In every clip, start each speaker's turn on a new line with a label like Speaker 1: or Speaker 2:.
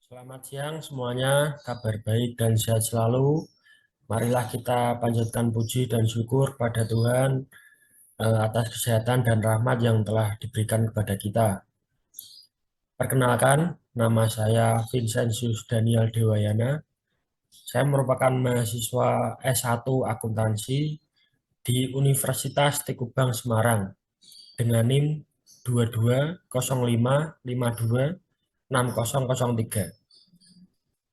Speaker 1: Selamat siang semuanya, kabar baik dan sehat selalu. Marilah kita panjatkan puji dan syukur pada Tuhan atas kesehatan dan rahmat yang telah diberikan kepada kita. Perkenalkan, nama saya Vincentius Daniel Dewayana. Saya merupakan mahasiswa S1 Akuntansi di Universitas Tekubang Semarang dengan NIM 2205526003.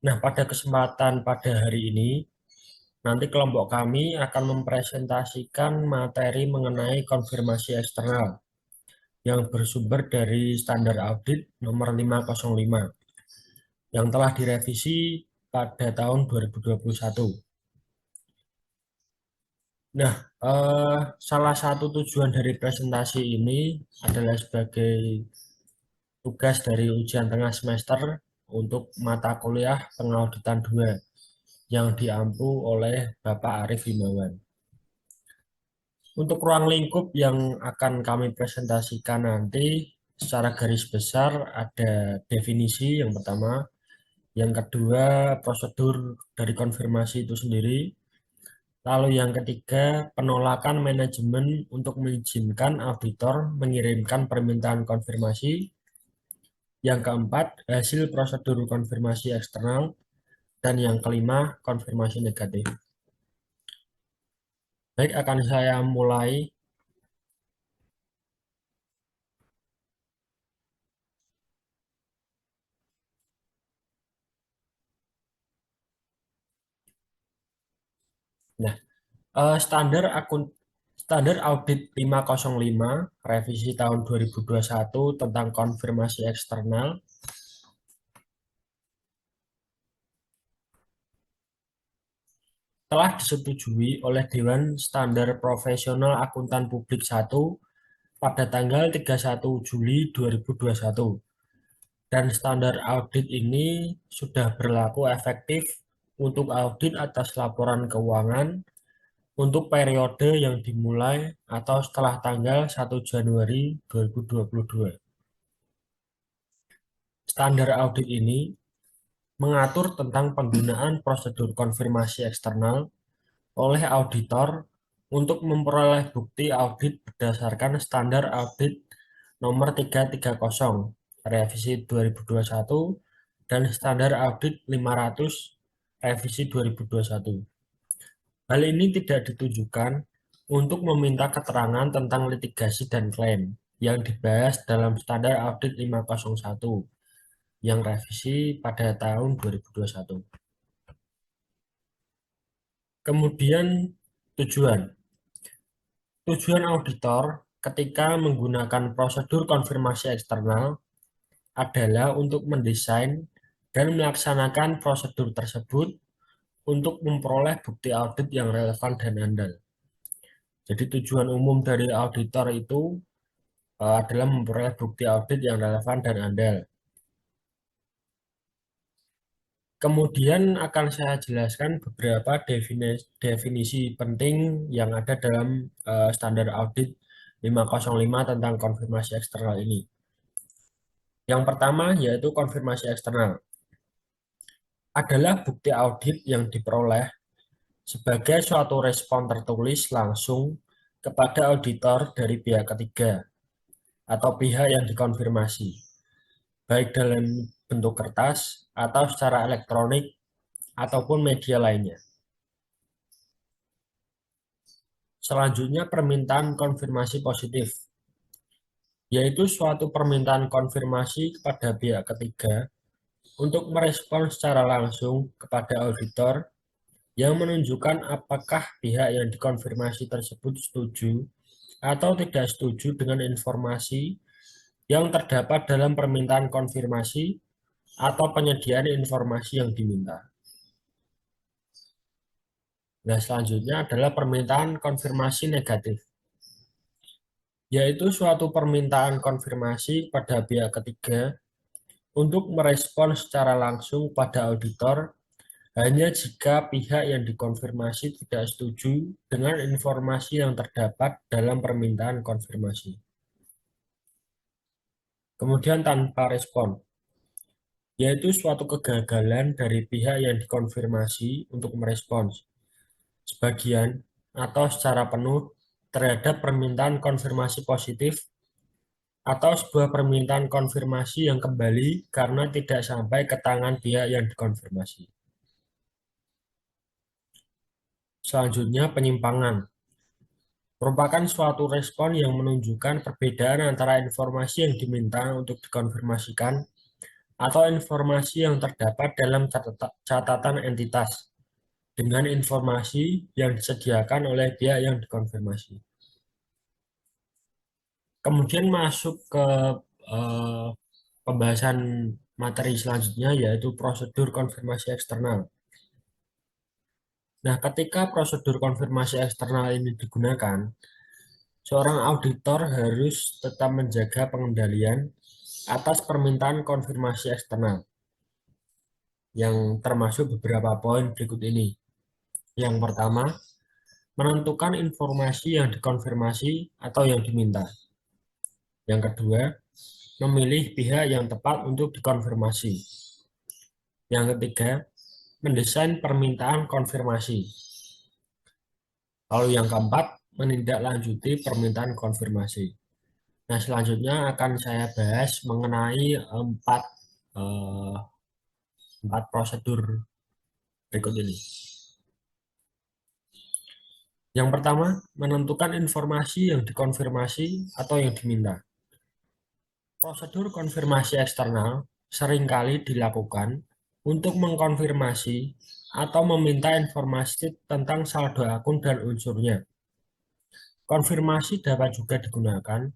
Speaker 1: Nah, pada kesempatan pada hari ini, nanti kelompok kami akan mempresentasikan materi mengenai konfirmasi eksternal yang bersumber dari Standar Audit nomor 505 yang telah direvisi pada tahun 2021. Nah, salah satu tujuan dari presentasi ini adalah sebagai tugas dari ujian tengah semester untuk mata kuliah pengauditan 2 yang diampu oleh Bapak Arif Himawan. Untuk ruang lingkup yang akan kami presentasikan nanti, secara garis besar ada definisi yang pertama, yang kedua prosedur dari konfirmasi itu sendiri, lalu yang ketiga penolakan manajemen untuk mengizinkan auditor mengirimkan permintaan konfirmasi, yang keempat hasil prosedur konfirmasi eksternal, dan yang kelima konfirmasi negatif. Baik, akan saya mulai. Nah, Standar Audit 505 revisi tahun 2021 tentang konfirmasi eksternal telah disetujui oleh Dewan Standar Profesional Akuntan Publik 1 pada tanggal 31 Juli 2021. Dan standar audit ini sudah berlaku efektif untuk audit atas laporan keuangan untuk periode yang dimulai atau setelah tanggal 1 Januari 2022. Standar audit ini mengatur tentang penggunaan prosedur konfirmasi eksternal oleh auditor untuk memperoleh bukti audit berdasarkan standar audit nomor 330 revisi 2021 dan standar audit 500 revisi 2021. Hal ini tidak ditujukan untuk meminta keterangan tentang litigasi dan klaim yang dibahas dalam standar audit 501 yang revisi pada tahun 2021. Kemudian tujuan. Tujuan auditor ketika menggunakan prosedur konfirmasi eksternal adalah untuk mendesain dan melaksanakan prosedur tersebut untuk memperoleh bukti audit yang relevan dan andal. Jadi tujuan umum dari auditor itu adalah memperoleh bukti audit yang relevan dan andal. Kemudian akan saya jelaskan beberapa definisi penting yang ada dalam standar audit 505 tentang konfirmasi eksternal ini. Yang pertama yaitu konfirmasi eksternal adalah bukti audit yang diperoleh sebagai suatu respon tertulis langsung kepada auditor dari pihak ketiga atau pihak yang dikonfirmasi, baik dalam bentuk kertas atau secara elektronik ataupun media lainnya. Selanjutnya permintaan konfirmasi positif, yaitu suatu permintaan konfirmasi kepada pihak ketiga untuk merespon secara langsung kepada auditor yang menunjukkan apakah pihak yang dikonfirmasi tersebut setuju atau tidak setuju dengan informasi yang terdapat dalam permintaan konfirmasi atau penyediaan informasi yang diminta. Nah, selanjutnya adalah permintaan konfirmasi negatif, yaitu suatu permintaan konfirmasi pada pihak ketiga untuk merespon secara langsung pada auditor hanya jika pihak yang dikonfirmasi tidak setuju dengan informasi yang terdapat dalam permintaan konfirmasi. Kemudian tanpa respon, yaitu suatu kegagalan dari pihak yang dikonfirmasi untuk merespons sebagian atau secara penuh terhadap permintaan konfirmasi positif atau sebuah permintaan konfirmasi yang kembali karena tidak sampai ke tangan pihak yang dikonfirmasi. Selanjutnya, penyimpangan merupakan suatu respon yang menunjukkan perbedaan antara informasi yang diminta untuk dikonfirmasikan atau informasi yang terdapat dalam catatan entitas dengan informasi yang disediakan oleh pihak yang dikonfirmasi. Kemudian masuk ke eh, pembahasan materi selanjutnya, yaitu prosedur konfirmasi eksternal. Nah, ketika prosedur konfirmasi eksternal ini digunakan, seorang auditor harus tetap menjaga pengendalian atas permintaan konfirmasi eksternal, yang termasuk beberapa poin berikut ini. Yang pertama, menentukan informasi yang dikonfirmasi atau yang diminta. Yang kedua, memilih pihak yang tepat untuk dikonfirmasi. Yang ketiga, mendesain permintaan konfirmasi. Lalu yang keempat, menindaklanjuti permintaan konfirmasi. Nah, selanjutnya akan saya bahas mengenai eh, empat prosedur berikut ini. Yang pertama, menentukan informasi yang dikonfirmasi atau yang diminta. Prosedur konfirmasi eksternal seringkali dilakukan untuk mengkonfirmasi atau meminta informasi tentang saldo akun dan unsurnya. Konfirmasi dapat juga digunakan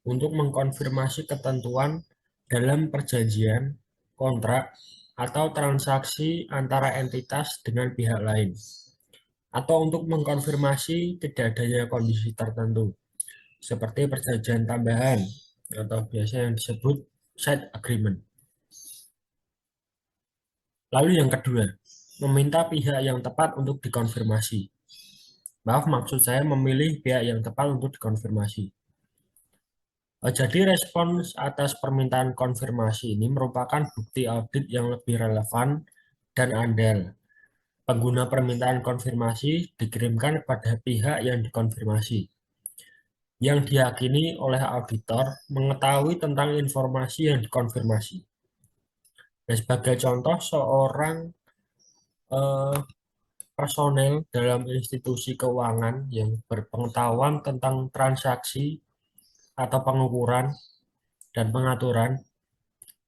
Speaker 1: untuk mengkonfirmasi ketentuan dalam perjanjian, kontrak, atau transaksi antara entitas dengan pihak lain, atau untuk mengkonfirmasi tidak adanya kondisi tertentu, seperti perjanjian tambahan atau biasa yang disebut side agreement. Lalu yang kedua, meminta pihak yang tepat untuk dikonfirmasi. Maaf, maksud saya memilih pihak yang tepat untuk dikonfirmasi. Jadi respons atas permintaan konfirmasi ini merupakan bukti audit yang lebih relevan dan andal. Pengguna permintaan konfirmasi dikirimkan kepada pihak yang dikonfirmasi, yang diyakini oleh auditor mengetahui tentang informasi yang dikonfirmasi. Nah, sebagai contoh, seorang eh, personel dalam institusi keuangan yang berpengetahuan tentang transaksi atau pengukuran dan pengaturan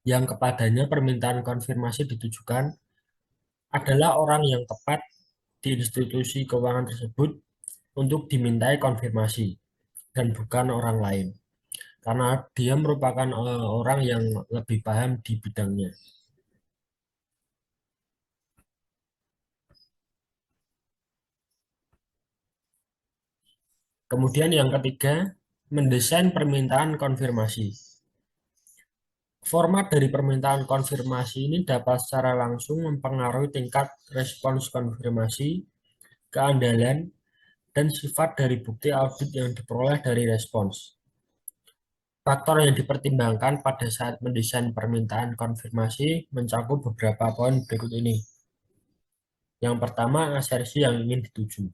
Speaker 1: yang kepadanya permintaan konfirmasi ditujukan adalah orang yang tepat di institusi keuangan tersebut untuk dimintai konfirmasi dan bukan orang lain, karena dia merupakan orang yang lebih paham di bidangnya. Kemudian yang ketiga, mendesain permintaan konfirmasi. Format dari permintaan konfirmasi ini dapat secara langsung mempengaruhi tingkat respons konfirmasi, keandalan, dan sifat dari bukti audit yang diperoleh dari respons. Faktor yang dipertimbangkan pada saat mendesain permintaan konfirmasi mencakup beberapa poin berikut ini. Yang pertama, asersi yang ingin dituju.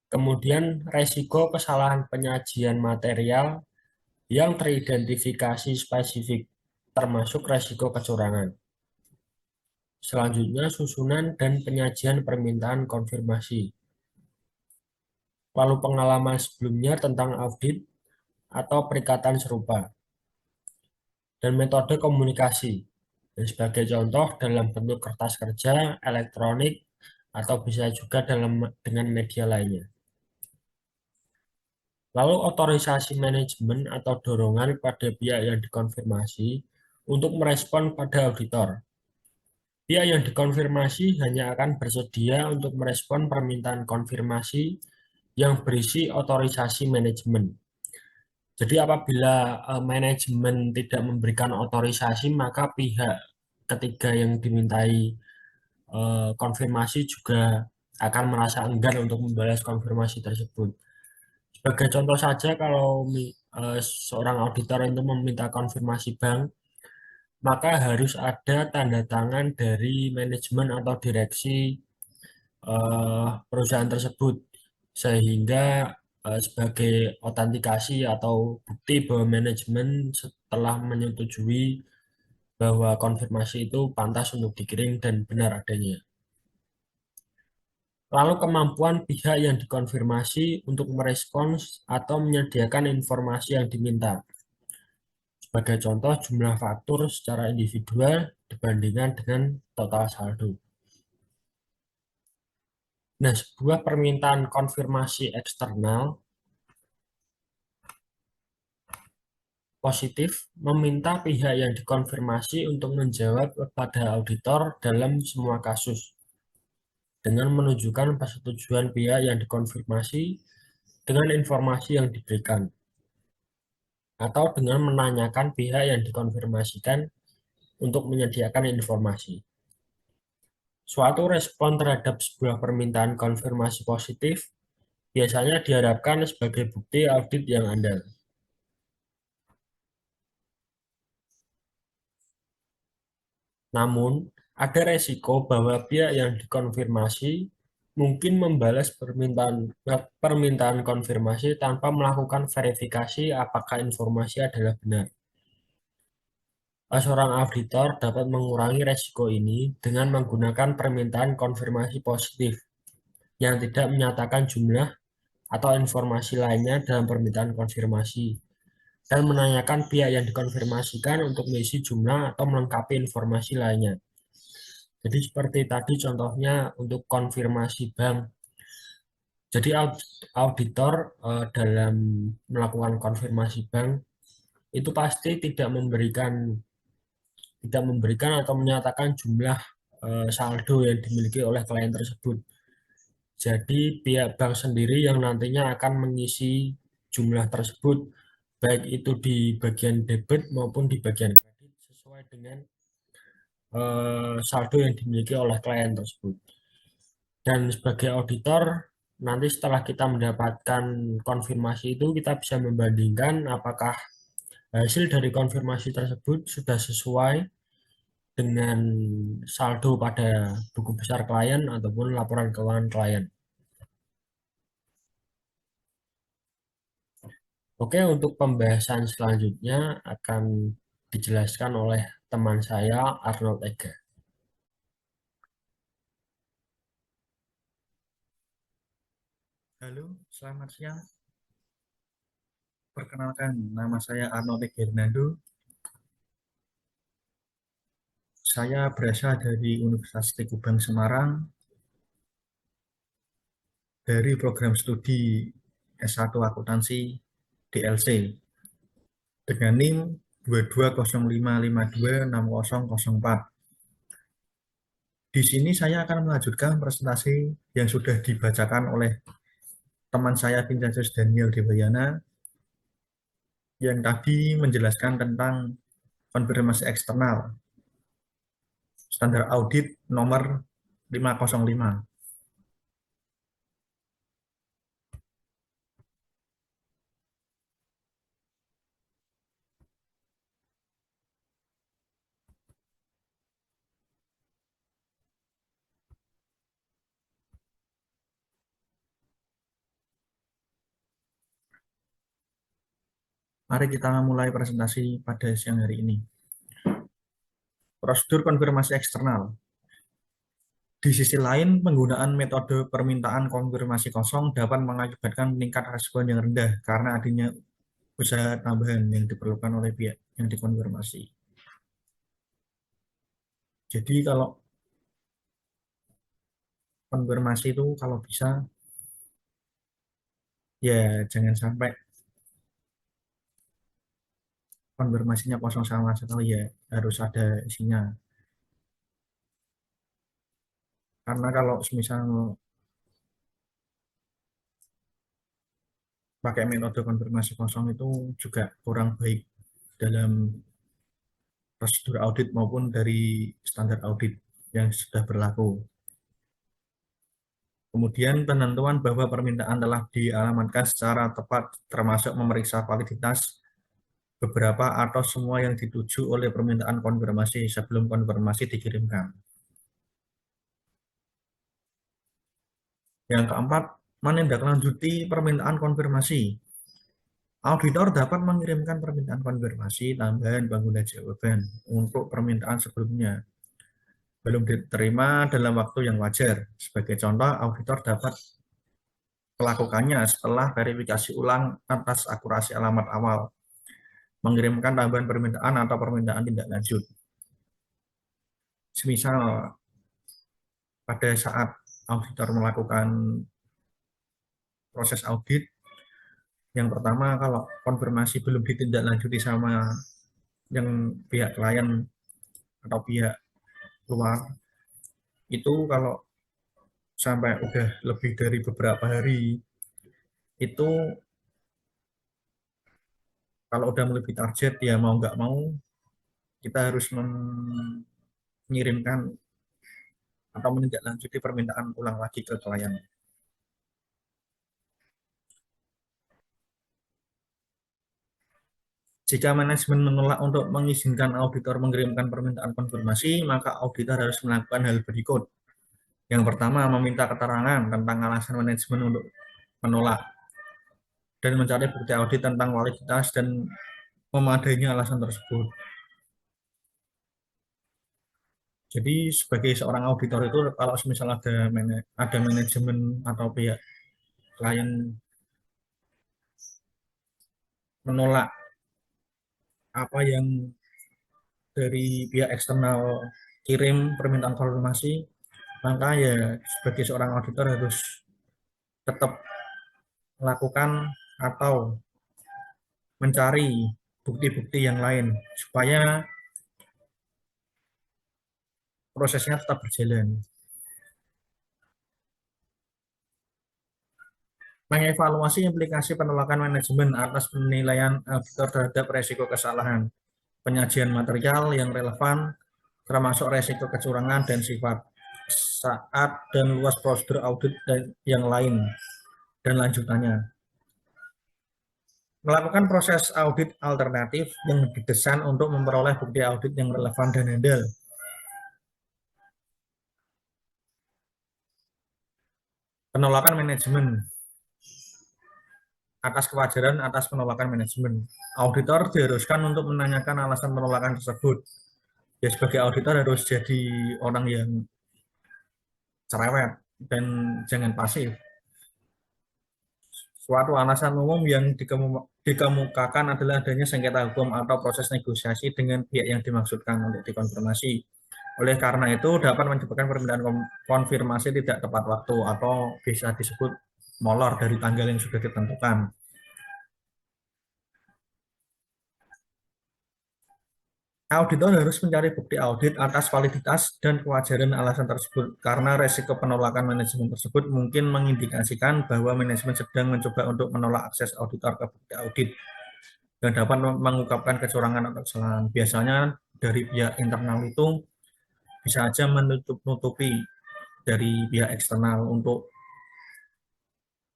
Speaker 1: Kemudian, resiko kesalahan penyajian material yang teridentifikasi spesifik, termasuk resiko kecurangan. Selanjutnya, susunan dan penyajian permintaan konfirmasi. Lalu pengalaman sebelumnya tentang audit atau perikatan serupa. Dan metode komunikasi. Dan sebagai contoh dalam bentuk kertas kerja, elektronik, atau bisa juga dengan media lainnya. Lalu otorisasi manajemen atau dorongan pada pihak yang dikonfirmasi untuk merespon pada auditor. Pihak yang dikonfirmasi hanya akan bersedia untuk merespon permintaan konfirmasi yang berisi otorisasi manajemen. Jadi apabila manajemen tidak memberikan otorisasi, maka pihak ketiga yang dimintai konfirmasi juga akan merasa enggan untuk membalas konfirmasi tersebut. Sebagai contoh saja, kalau seorang auditor itu meminta konfirmasi bank, maka harus ada tanda tangan dari manajemen atau direksi perusahaan tersebut, sehingga sebagai otentikasi atau bukti bahwa manajemen setelah menyetujui bahwa konfirmasi itu pantas untuk dikirim dan benar adanya. Lalu kemampuan pihak yang dikonfirmasi untuk merespons atau menyediakan informasi yang diminta. Sebagai contoh, jumlah faktur secara individual dibandingkan dengan total saldo. Nah, sebuah permintaan konfirmasi eksternal positif meminta pihak yang dikonfirmasi untuk menjawab kepada auditor dalam semua kasus dengan menunjukkan persetujuan pihak yang dikonfirmasi dengan informasi yang diberikan, atau dengan menanyakan pihak yang dikonfirmasikan untuk menyediakan informasi. Suatu respon terhadap sebuah permintaan konfirmasi positif biasanya diharapkan sebagai bukti audit yang andal. Namun, ada resiko bahwa pihak yang dikonfirmasi mungkin membalas permintaan konfirmasi tanpa melakukan verifikasi apakah informasi adalah benar. Seorang auditor dapat mengurangi resiko ini dengan menggunakan permintaan konfirmasi positif yang tidak menyatakan jumlah atau informasi lainnya dalam permintaan konfirmasi dan menanyakan pihak yang dikonfirmasikan untuk mengisi jumlah atau melengkapi informasi lainnya. Jadi seperti tadi contohnya untuk konfirmasi bank. Jadi auditor dalam melakukan konfirmasi bank itu pasti tidak memberikan atau menyatakan jumlah saldo yang dimiliki oleh klien tersebut. Jadi pihak bank sendiri yang nantinya akan mengisi jumlah tersebut, baik itu di bagian debit maupun di bagian kredit sesuai dengan saldo yang dimiliki oleh klien tersebut. Dan sebagai auditor, nanti setelah kita mendapatkan konfirmasi itu, kita bisa membandingkan apakah hasil dari konfirmasi tersebut sudah sesuai dengan saldo pada buku besar klien ataupun laporan keuangan klien. Oke, untuk pembahasan selanjutnya akan dijelaskan oleh teman saya Arnold Ega.
Speaker 2: Halo, selamat siang. Perkenalkan, nama saya Arnold Hernando. Saya berasal dari Universitas Tekubang Semarang dari program studi S1 Akuntansi DLC dengan NIM 2205526004. Di sini saya akan melanjutkan presentasi yang sudah dibacakan oleh teman saya Vincentius Daniel Dewayana yang tadi menjelaskan tentang konfirmasi eksternal standar audit nomor 505. Mari kita mulai presentasi pada siang hari ini. Prosedur konfirmasi eksternal. Di sisi lain, penggunaan metode permintaan konfirmasi kosong dapat mengakibatkan tingkat respon yang rendah karena adanya usaha tambahan yang diperlukan oleh pihak yang dikonfirmasi. Jadi kalau konfirmasi itu kalau bisa ya jangan sampai konfirmasinya kosong sama sekali, ya harus ada isinya. Karena kalau misal pakai metode konfirmasi kosong itu juga kurang baik dalam prosedur audit maupun dari standar audit yang sudah berlaku. Kemudian penentuan bahwa permintaan telah dialamatkan secara tepat termasuk memeriksa validitas beberapa atau semua yang dituju oleh permintaan konfirmasi sebelum konfirmasi dikirimkan. Yang keempat, menindaklanjuti permintaan konfirmasi. Auditor dapat mengirimkan permintaan konfirmasi tambahan pengguna jawaban untuk permintaan sebelumnya belum diterima dalam waktu yang wajar. Sebagai contoh, auditor dapat melakukannya setelah verifikasi ulang atas akurasi alamat awal, mengirimkan tambahan permintaan atau permintaan tindak lanjut. Semisal pada saat auditor melakukan proses audit, yang pertama kalau konfirmasi belum ditindaklanjuti sama yang pihak klien atau pihak luar, itu kalau sampai udah lebih dari beberapa hari, itu kalau udah melebihi target ya mau nggak mau kita harus mengirimkan atau menindaklanjuti permintaan ulang lagi ke klien. Jika manajemen menolak untuk mengizinkan auditor mengirimkan permintaan konfirmasi, maka auditor harus melakukan hal berikut. Yang pertama, meminta keterangan tentang alasan manajemen untuk menolak dan mencari bukti audit tentang validitas dan memadainya alasan tersebut. Jadi sebagai seorang auditor itu kalau misalnya ada manajemen atau pihak klien menolak apa yang dari pihak eksternal kirim permintaan konfirmasi, maka ya sebagai seorang auditor harus tetap melakukan atau mencari bukti-bukti yang lain supaya prosesnya tetap berjalan. Mengevaluasi implikasi penolakan manajemen atas penilaian auditor terhadap resiko kesalahan, penyajian material yang relevan, termasuk resiko kecurangan dan sifat saat dan luas prosedur audit dan yang lain dan lanjutannya. Melakukan proses audit alternatif yang didesain untuk memperoleh bukti audit yang relevan dan handal. Penolakan manajemen atas kewajaran atas penolakan manajemen. Auditor diharuskan untuk menanyakan alasan penolakan tersebut. Ya sebagai auditor harus jadi orang yang cerewet dan jangan pasif. Suatu alasan umum yang dikemukakan adalah adanya sengketa hukum atau proses negosiasi dengan pihak yang dimaksudkan untuk dikonfirmasi. Oleh karena itu dapat menyebabkan permintaan konfirmasi tidak tepat waktu atau bisa disebut molor dari tanggal yang sudah ditentukan. Auditor harus mencari bukti audit atas validitas dan kewajaran alasan tersebut karena resiko penolakan manajemen tersebut mungkin mengindikasikan bahwa manajemen sedang mencoba untuk menolak akses auditor ke bukti audit yang dapat mengungkapkan kecurangan atau kesalahan. Biasanya dari pihak internal itu bisa saja menutup-nutupi dari pihak eksternal untuk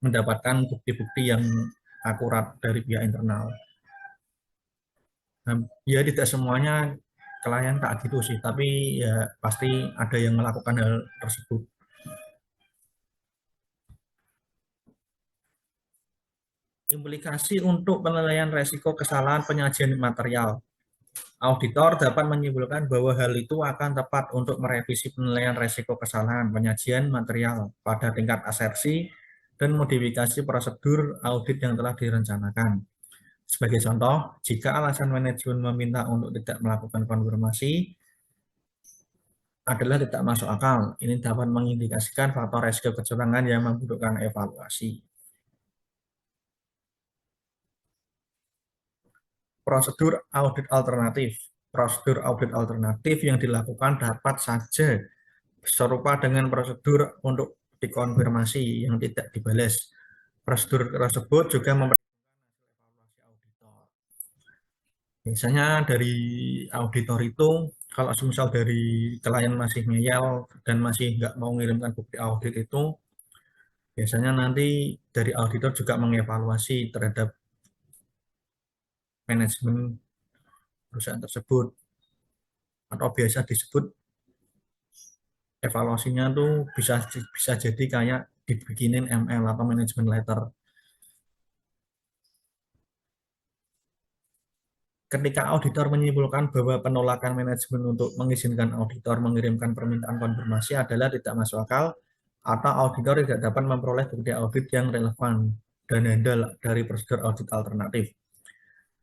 Speaker 2: mendapatkan bukti-bukti yang akurat dari pihak internal. Nah, ya tidak semuanya klien tak gitu sih, tapi ya pasti ada yang melakukan hal tersebut. Implikasi untuk penilaian resiko kesalahan penyajian material. Auditor dapat menyimpulkan bahwa hal itu akan tepat untuk merevisi penilaian resiko kesalahan penyajian material pada tingkat asersi dan modifikasi prosedur audit yang telah direncanakan. Sebagai contoh, jika alasan manajemen meminta untuk tidak melakukan konfirmasi adalah tidak masuk akal, ini dapat mengindikasikan faktor resiko kecurangan yang membutuhkan evaluasi. Prosedur audit alternatif. Prosedur audit alternatif yang dilakukan dapat saja serupa dengan prosedur untuk dikonfirmasi yang tidak dibalas. Prosedur tersebut juga mempertimbangkan evaluasi auditor. Biasanya dari auditor itu, kalau misal dari klien masih ngeyel dan masih nggak mau mengirimkan bukti audit itu, biasanya nanti dari auditor juga mengevaluasi terhadap manajemen perusahaan tersebut, atau biasa disebut evaluasinya tuh bisa bisa jadi kayak dibikinin ML atau management letter. Ketika auditor menyimpulkan bahwa penolakan manajemen untuk mengizinkan auditor mengirimkan permintaan konfirmasi adalah tidak masuk akal, atau auditor tidak dapat memperoleh bukti audit yang relevan dan handal dari prosedur audit alternatif.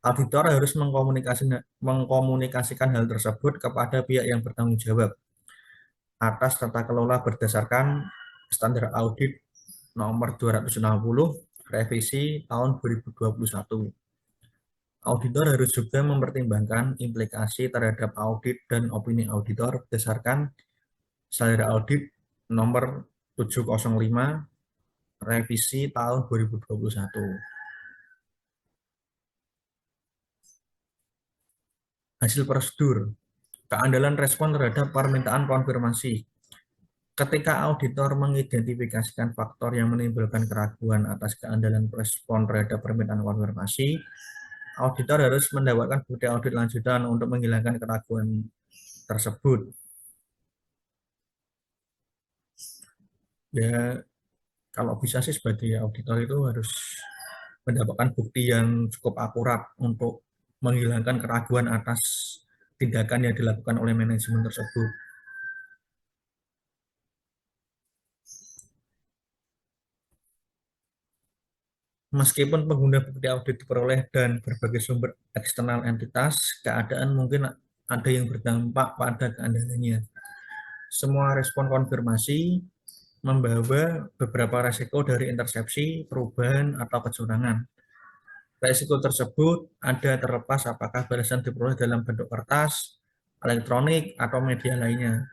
Speaker 2: Auditor harus mengkomunikasikan hal tersebut kepada pihak yang bertanggung jawab atas tata kelola berdasarkan standar audit nomor 260 revisi tahun 2021. Auditor harus juga mempertimbangkan implikasi terhadap audit dan opini auditor berdasarkan standar audit nomor 705 revisi tahun 2021. Hasil prosedur, keandalan respon terhadap permintaan konfirmasi. Ketika auditor mengidentifikasikan faktor yang menimbulkan keraguan atas keandalan respon terhadap permintaan konfirmasi, auditor harus mendapatkan bukti audit lanjutan untuk menghilangkan keraguan tersebut. Ya, kalau bisa sih sebagai auditor itu harus mendapatkan bukti yang cukup akurat untuk menghilangkan keraguan atas tindakan yang dilakukan oleh manajemen tersebut. Meskipun pengguna bukti audit diperoleh dan berbagai sumber eksternal entitas, keadaan mungkin ada yang berdampak pada keandalannya. Semua respon konfirmasi membawa beberapa resiko dari intersepsi, perubahan, atau kecurangan. Resiko tersebut ada terlepas apakah balasan diperoleh dalam bentuk kertas, elektronik, atau media lainnya.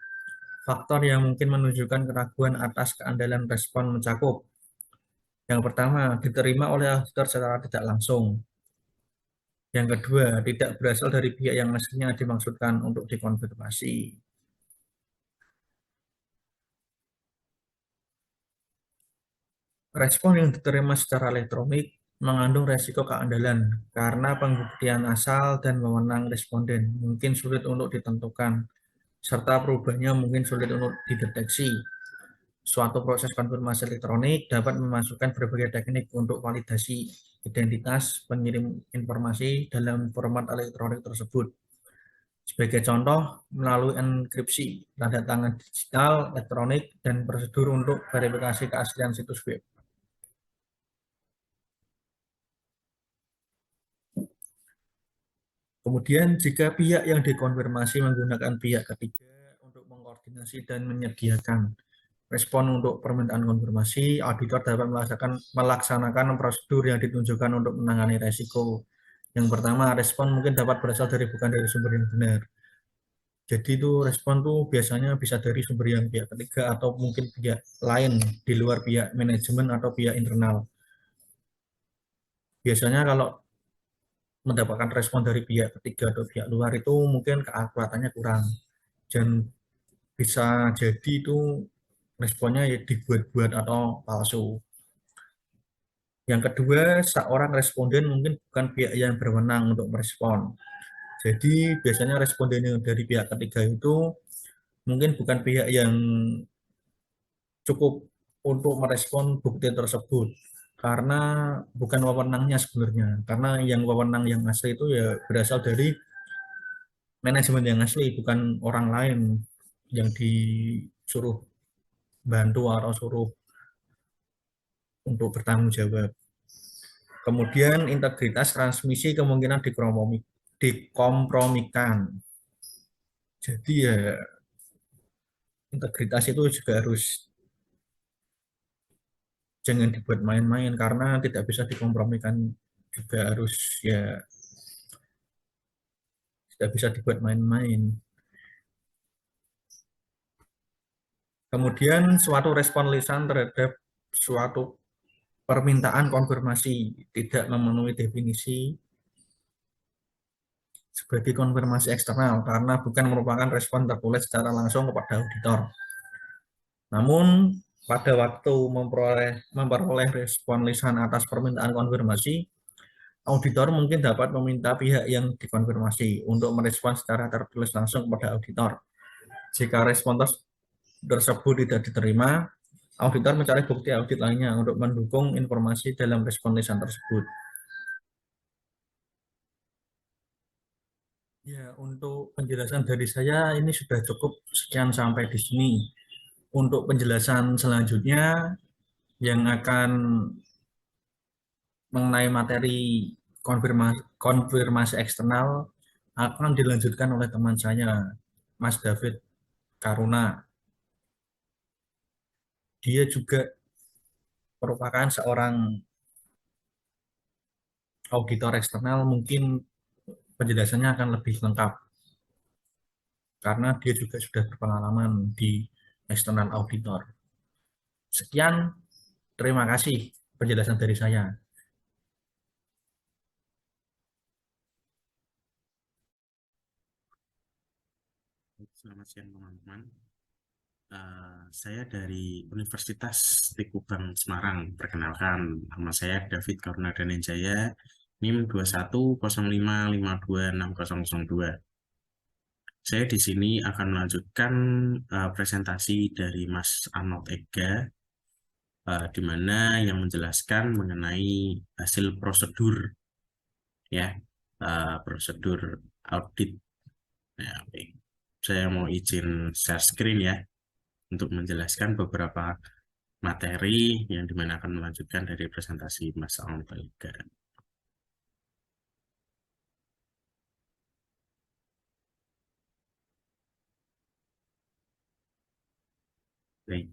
Speaker 2: Faktor yang mungkin menunjukkan keraguan atas keandalan respon mencakup: yang pertama, diterima oleh auditor secara tidak langsung. Yang kedua, tidak berasal dari pihak yang mestinya dimaksudkan untuk dikonfirmasi. Respon yang diterima secara elektronik mengandung resiko keandalan karena pembuktian asal dan wewenang responden mungkin sulit untuk ditentukan, serta perubahannya mungkin sulit untuk dideteksi. Suatu proses konfirmasi elektronik dapat memasukkan berbagai teknik untuk validasi identitas pengirim informasi dalam format elektronik tersebut. Sebagai contoh, melalui enkripsi, tanda tangan digital, elektronik, dan prosedur untuk verifikasi keaslian situs web. Kemudian, jika pihak yang dikonfirmasi menggunakan pihak ketiga untuk mengkoordinasi dan menyediakan respon untuk permintaan konfirmasi, auditor dapat melaksanakan prosedur yang ditunjukkan untuk menangani resiko. Yang pertama, respon mungkin dapat berasal dari bukan dari sumber yang benar. Jadi itu respon tuh biasanya bisa dari sumber yang pihak ketiga atau mungkin pihak lain di luar pihak manajemen atau pihak internal. Biasanya kalau mendapatkan respon dari pihak ketiga atau pihak luar itu mungkin keakuratannya kurang. Dan bisa jadi itu responnya ya dibuat-buat atau palsu. Yang kedua, seorang responden mungkin bukan pihak yang berwenang untuk merespon. Jadi biasanya responden yang dari pihak ketiga itu mungkin bukan pihak yang cukup untuk merespon bukti tersebut karena bukan wewenangnya sebenarnya. Karena yang wewenang yang asli itu ya berasal dari manajemen yang asli, bukan orang lain yang disuruh bantu atau suruh untuk bertanggung jawab. Kemudian integritas transmisi kemungkinan dikompromikan. Jadi ya integritas itu juga harus jangan dibuat main-main karena tidak bisa dikompromikan, juga harus ya tidak bisa dibuat main-main. Kemudian suatu respon lisan terhadap suatu permintaan konfirmasi tidak memenuhi definisi sebagai konfirmasi eksternal karena bukan merupakan respon tertulis secara langsung kepada auditor. Namun pada waktu memperoleh respon lisan atas permintaan konfirmasi, auditor mungkin dapat meminta pihak yang dikonfirmasi untuk merespon secara tertulis langsung kepada auditor. Jika respon tersebut tidak diterima, auditor mencari bukti audit lainnya untuk mendukung informasi dalam respon lisan tersebut. Ya, untuk penjelasan dari saya ini sudah cukup, sekian sampai di sini. Untuk penjelasan selanjutnya yang akan mengenai materi konfirmasi eksternal akan dilanjutkan oleh teman saya, Mas David Karuna. Dia juga merupakan seorang auditor eksternal, mungkin penjelasannya akan lebih lengkap karena dia juga sudah berpengalaman di eksternal auditor. Sekian, terima kasih penjelasan dari saya.
Speaker 3: Selamat siang teman-teman. Saya dari Universitas Tikubang Semarang. Perkenalkan, nama saya David Karuna Danenjaya, NIM 2105526002. Saya di sini akan melanjutkan presentasi dari Mas Arnold Ega, di mana yang menjelaskan mengenai hasil prosedur, ya, prosedur audit. Ya, oke. Saya mau izin share screen ya, untuk menjelaskan beberapa materi yang dimana akan melanjutkan dari presentasi Mas Arnold Ega. Baik.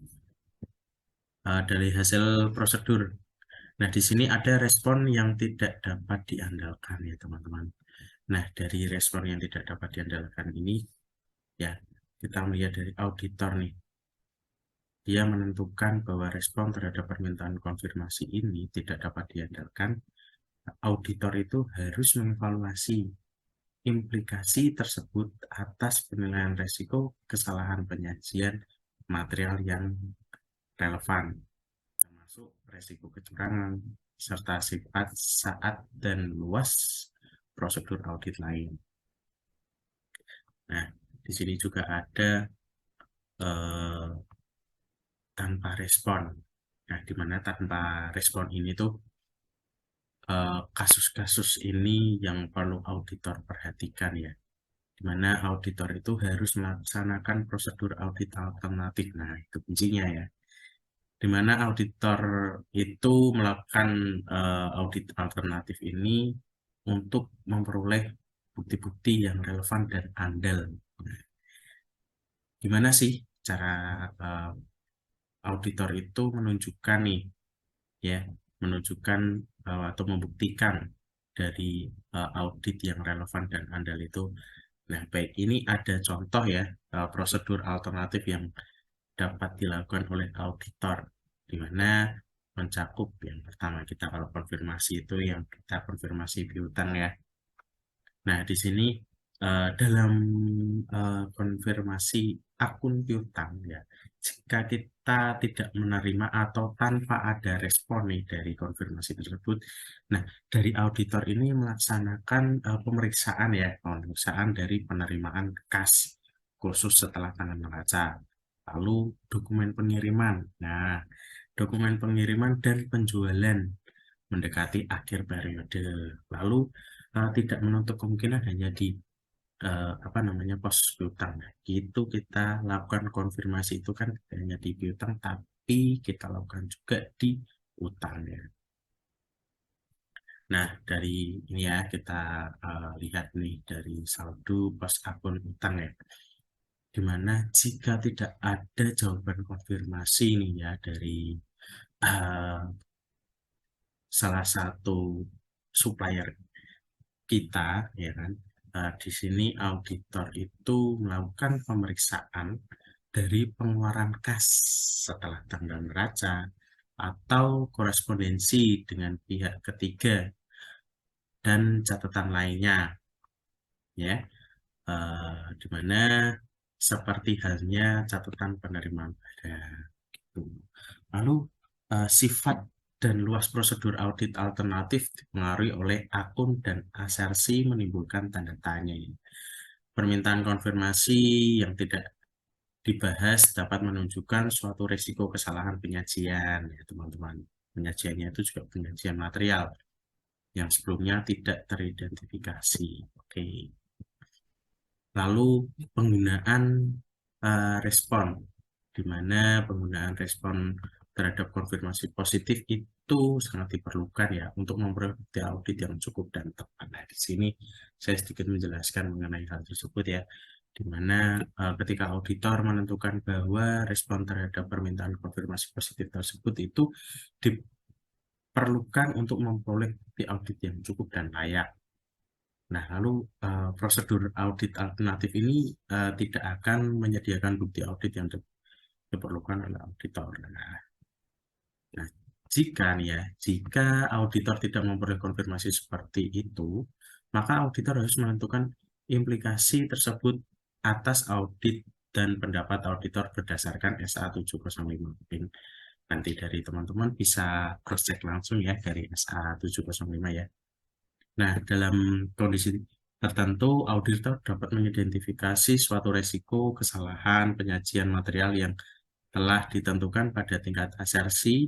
Speaker 3: Dari hasil prosedur. Nah, di sini ada respon yang tidak dapat diandalkan ya teman-teman. Nah, dari respon yang tidak dapat diandalkan ini, ya, kita melihat dari auditor nih. Dia menentukan bahwa respon terhadap permintaan konfirmasi ini tidak dapat diandalkan. Auditor itu harus mengevaluasi implikasi tersebut atas penilaian risiko kesalahan penyajian material yang relevan, termasuk risiko kecurangan, serta sifat saat dan luas prosedur audit lain. Nah, di sini juga ada tanpa respon. Nah, di mana tanpa respon ini tuh kasus-kasus ini yang perlu auditor perhatikan ya, di mana auditor itu harus melaksanakan prosedur audit alternatif. Nah, itu kuncinya ya, di mana auditor itu melakukan audit alternatif ini untuk memperoleh bukti-bukti yang relevan dan andal. Nah, gimana sih cara auditor itu menunjukkan nih, ya, menunjukkan atau membuktikan dari audit yang relevan dan andal itu. Nah, baik, ini ada contoh ya, prosedur alternatif yang dapat dilakukan oleh auditor, di mana mencakup yang pertama kita kalau konfirmasi itu yang kita konfirmasi piutang ya. Nah, di sini dalam konfirmasi akun piutang ya, jika kita tidak menerima atau tanpa ada respon nih dari konfirmasi tersebut, nah dari auditor ini melaksanakan pemeriksaan ya, pemeriksaan dari penerimaan kas khusus setelah tanggal neraca, lalu dokumen pengiriman. Nah, dokumen pengiriman dan penjualan mendekati akhir periode, lalu tidak menutup kemungkinan hanya di apa namanya pos piutang. Nah, itu kita lakukan konfirmasi itu kan tidak hanya di piutang, tapi kita lakukan juga di utang ya. Nah, dari ini ya kita lihat nih dari saldo pos akun utang ya, dimana jika tidak ada jawaban konfirmasi nih ya dari uh, salah satu supplier kita ya kan, di sini auditor itu melakukan pemeriksaan dari pengeluaran kas setelah tanggal neraca atau korespondensi dengan pihak ketiga dan catatan lainnya ya, di mana seperti halnya catatan penerimaan pajak gitu. Lalu sifat dan luas prosedur audit alternatif dipengaruhi oleh akun dan asersi menimbulkan tanda tanya. Permintaan konfirmasi yang tidak dibahas dapat menunjukkan suatu risiko kesalahan penyajian, ya teman-teman. Penyajiannya itu juga penyajian material yang sebelumnya tidak teridentifikasi. Oke. Lalu penggunaan respon, di mana penggunaan respon terhadap konfirmasi positif itu sangat diperlukan ya untuk memperoleh bukti audit yang cukup dan tepat. Nah, di sini saya sedikit menjelaskan mengenai hal tersebut ya, di mana ketika auditor menentukan bahwa respon terhadap permintaan konfirmasi positif tersebut itu diperlukan untuk memperoleh bukti audit yang cukup dan layak. Nah, lalu prosedur audit alternatif ini tidak akan menyediakan bukti audit yang diperlukan oleh auditor. Nah, jika auditor tidak memperoleh konfirmasi seperti itu, maka auditor harus menentukan implikasi tersebut atas audit dan pendapat auditor berdasarkan SA 705. Mungkin nanti dari teman-teman bisa cross-check langsung ya dari SA 705 ya. Nah, dalam kondisi tertentu, auditor dapat mengidentifikasi suatu resiko kesalahan penyajian material yang telah ditentukan pada tingkat asersi,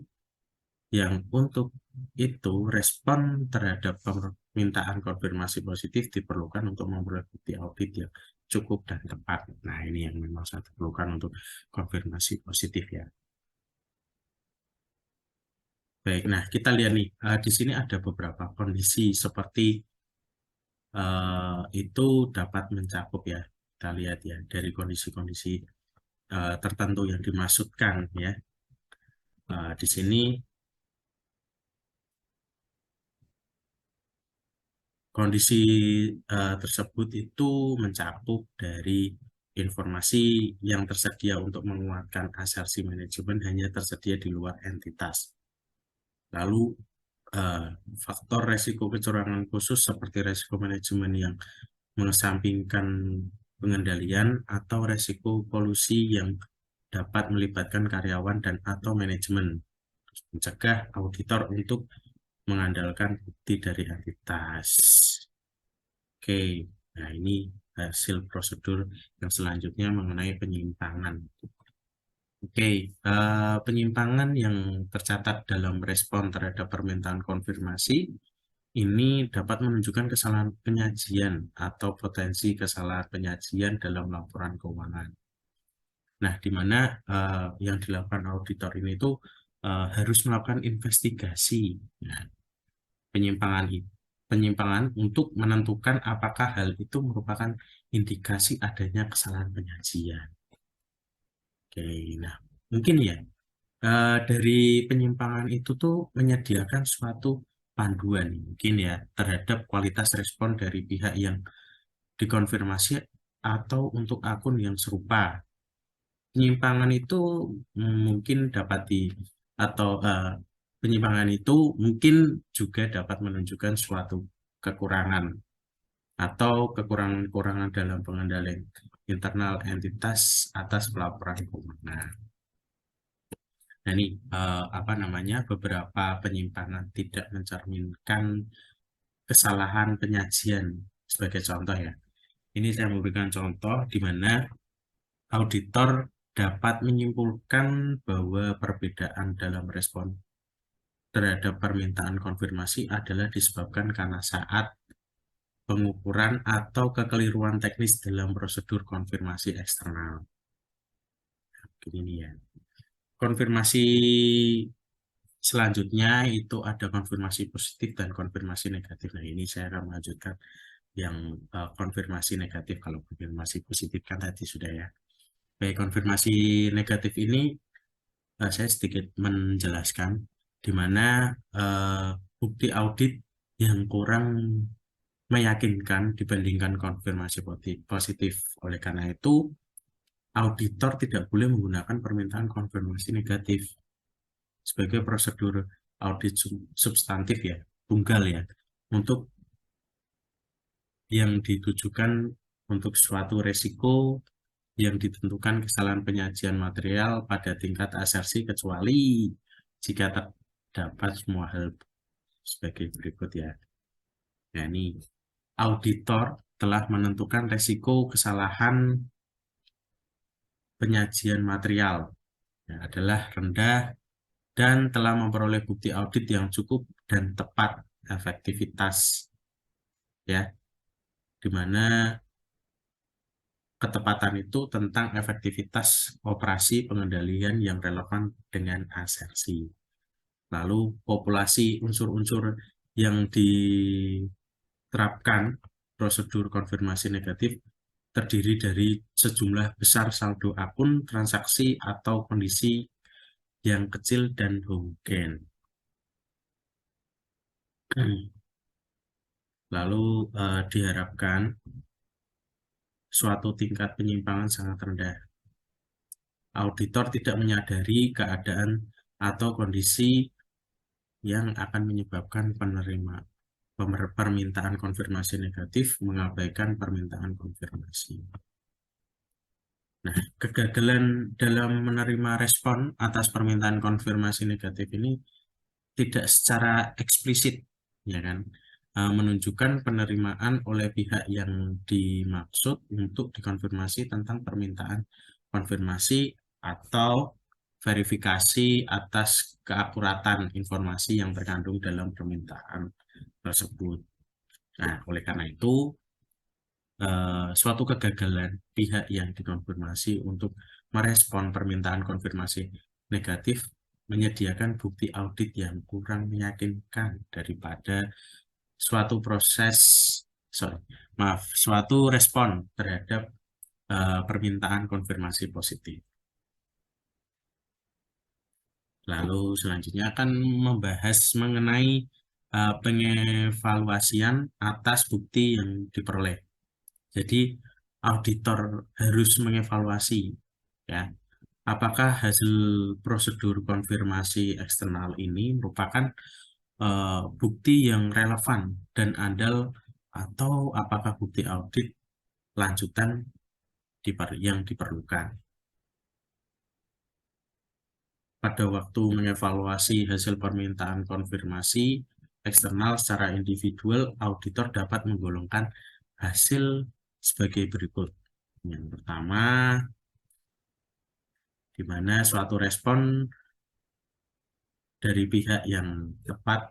Speaker 3: yang untuk itu respon terhadap permintaan konfirmasi positif diperlukan untuk memperoleh bukti audit yang cukup dan tepat. Nah, ini yang memang sangat diperlukan untuk konfirmasi positif ya. Baik, nah kita lihat nih, di sini ada beberapa kondisi seperti itu dapat mencakup ya. Kita lihat ya dari kondisi-kondisi tertentu yang dimaksudkan ya. Di sini kondisi tersebut itu mencakup dari informasi yang tersedia untuk menguatkan asersi manajemen hanya tersedia di luar entitas. Lalu faktor resiko kecurangan khusus seperti resiko manajemen yang mengesampingkan pengendalian atau resiko kolusi yang dapat melibatkan karyawan dan atau manajemen. Mencegah auditor untuk mengandalkan bukti dari entitas. Oke, nah ini hasil prosedur yang selanjutnya mengenai penyimpangan. Oke, penyimpangan yang tercatat dalam respon terhadap permintaan konfirmasi ini dapat menunjukkan kesalahan penyajian atau potensi kesalahan penyajian dalam laporan keuangan. Nah, di mana yang dilakukan auditor ini itu harus melakukan investigasi penyimpangan untuk menentukan apakah hal itu merupakan indikasi adanya kesalahan penyajian. Oke, nah mungkin ya dari penyimpangan itu tuh menyediakan suatu panduan mungkin ya terhadap kualitas respon dari pihak yang dikonfirmasi atau untuk akun yang serupa. Penyimpangan itu mungkin dapat atau penyimpangan itu mungkin juga dapat menunjukkan suatu kekurangan atau kekurangan-kekurangan dalam pengendalian internal entitas atas pelaporan keuangan. Nah, ini beberapa penyimpangan tidak mencerminkan kesalahan penyajian sebagai contoh ya. Ini saya memberikan contoh di mana auditor dapat menyimpulkan bahwa perbedaan dalam respon terhadap permintaan konfirmasi adalah disebabkan karena saat pengukuran atau kekeliruan teknis dalam prosedur konfirmasi eksternal. Ini ya. Konfirmasi selanjutnya itu ada konfirmasi positif dan konfirmasi negatif. Nah, ini saya akan melanjutkan yang konfirmasi negatif. Kalau konfirmasi positif kan tadi sudah ya. Baik, konfirmasi negatif ini saya sedikit menjelaskan di mana bukti audit yang kurang meyakinkan dibandingkan konfirmasi positif. Oleh karena itu, auditor tidak boleh menggunakan permintaan konfirmasi negatif sebagai prosedur audit substantif ya, tunggal ya, untuk yang ditujukan untuk suatu resiko yang ditentukan kesalahan penyajian material pada tingkat asersi kecuali jika dapat semua hal sebagai berikut ya. Nah, ini auditor telah menentukan resiko kesalahan penyajian material adalah rendah dan telah memperoleh bukti audit yang cukup dan tepat efektivitas ya, di mana ketepatan itu tentang efektivitas operasi pengendalian yang relevan dengan asersi. Lalu populasi unsur-unsur yang diterapkan prosedur konfirmasi negatif terdiri dari sejumlah besar saldo akun, transaksi, atau kondisi yang kecil dan homogen. Lalu diharapkan suatu tingkat penyimpangan sangat rendah. Auditor tidak menyadari keadaan atau kondisi yang akan menyebabkan permintaan konfirmasi negatif mengabaikan permintaan konfirmasi. Nah, kegagalan dalam menerima respon atas permintaan konfirmasi negatif ini tidak secara eksplisit, ya kan, menunjukkan penerimaan oleh pihak yang dimaksud untuk dikonfirmasi tentang permintaan konfirmasi atau verifikasi atas keakuratan informasi yang terkandung dalam permintaan tersebut. Nah, oleh karena itu, suatu kegagalan pihak yang dikonfirmasi untuk merespon permintaan konfirmasi negatif menyediakan bukti audit yang kurang meyakinkan daripada suatu respon terhadap permintaan konfirmasi positif. Lalu selanjutnya akan membahas mengenai pengevaluasian atas bukti yang diperoleh. Jadi auditor harus mengevaluasi ya, apakah hasil prosedur konfirmasi eksternal ini merupakan bukti yang relevan dan andal atau apakah bukti audit lanjutan yang diperlukan. Pada waktu mengevaluasi hasil permintaan konfirmasi eksternal secara individual, auditor dapat menggolongkan hasil sebagai berikut. Yang pertama, di mana suatu respon dari pihak yang tepat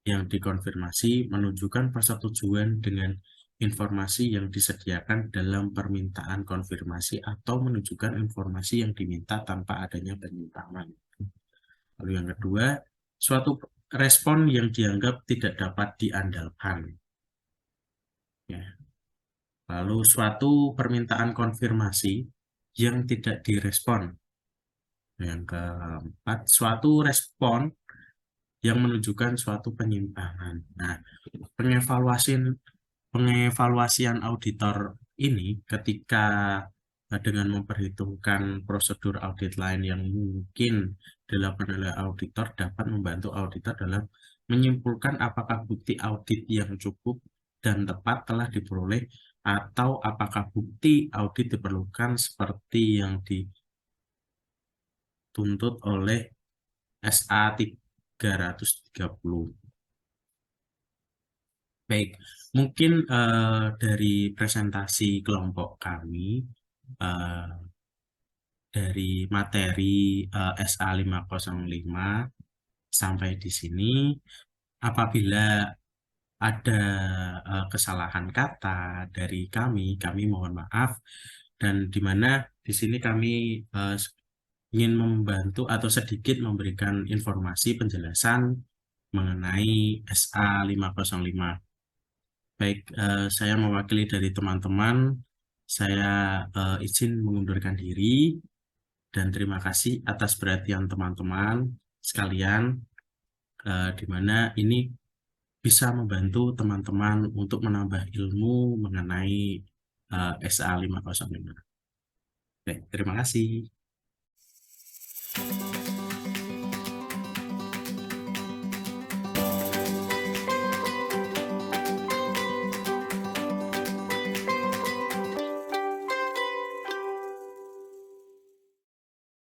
Speaker 3: yang dikonfirmasi menunjukkan persetujuan dengan informasi yang disediakan dalam permintaan konfirmasi atau menunjukkan informasi yang diminta tanpa adanya penyimpangan. Lalu yang kedua, suatu respon yang dianggap tidak dapat diandalkan. Ya. Lalu suatu permintaan konfirmasi yang tidak direspon. Yang keempat, suatu respon yang menunjukkan suatu penyimpangan. Nah, pengevaluasian auditor ini ketika dengan memperhitungkan prosedur audit lain yang mungkin dilakukan oleh auditor dapat membantu auditor dalam menyimpulkan apakah bukti audit yang cukup dan tepat telah diperoleh atau apakah bukti audit diperlukan seperti yang dituntut oleh SA 330. Baik, mungkin dari presentasi kelompok kami dari materi SA 505 sampai di sini. Apabila ada kesalahan kata dari kami mohon maaf, dan di mana di sini kami ingin membantu atau sedikit memberikan informasi penjelasan mengenai SA 505. Baik, saya mewakili dari teman-teman, saya izin mengundurkan diri dan terima kasih atas perhatian teman-teman sekalian, di mana ini bisa membantu teman-teman untuk menambah ilmu mengenai SA 505. Baik, terima kasih.